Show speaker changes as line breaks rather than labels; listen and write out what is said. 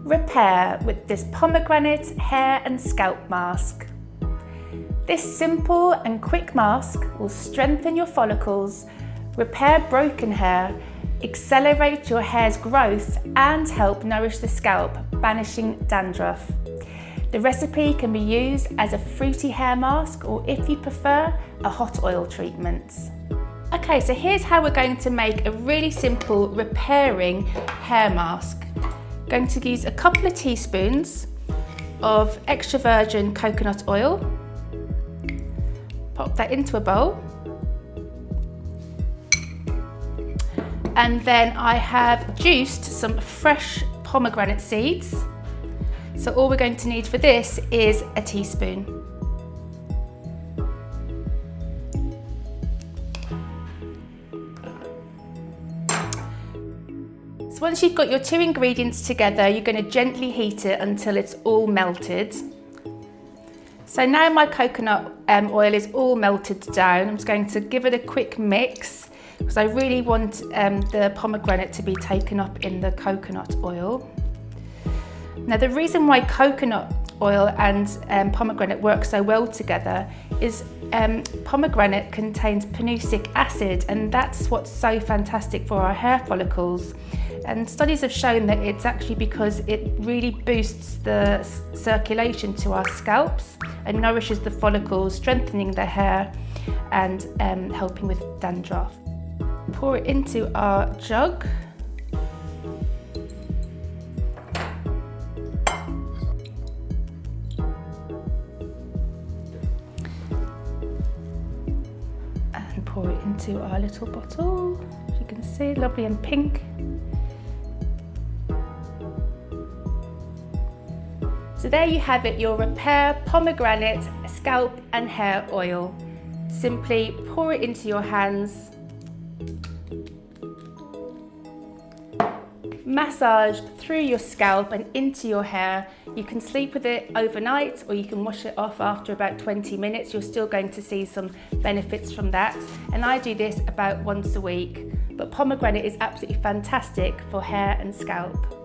repair with this pomegranate hair and scalp mask. This simple and quick mask will strengthen your follicles, repair broken hair, accelerate your hair's growth and help nourish the scalp, banishing dandruff. The recipe can be used as a fruity hair mask or, if you prefer, a hot oil treatment. Okay, so here's how we're going to make a really simple repairing hair mask. Going to use a couple of teaspoons of extra virgin coconut oil. Pop that into a bowl. And then I have juiced some fresh pomegranate seeds. So all we're going to need for this is a teaspoon. So once you've got your two ingredients together, you're going to gently heat it until it's all melted. So now my coconut oil is all melted down. I'm just going to give it a quick mix because I really want the pomegranate to be taken up in the coconut oil. Now the reason why coconut oil and pomegranate work so well together is pomegranate contains pernicic acid, and that's what's so fantastic for our hair follicles. And studies have shown that it's actually because it really boosts the circulation to our scalps and nourishes the follicles, strengthening the hair and helping with dandruff. Pour it into our jug. And pour it into our little bottle. As you can see, lovely and pink. So there you have it, your Repair Pomegranate Scalp and Hair Oil. Simply pour it into your hands, massage through your scalp and into your hair. You can sleep with it overnight or you can wash it off after about 20 minutes. You're still going to see some benefits from that. And I do this about once a week. But pomegranate is absolutely fantastic for hair and scalp.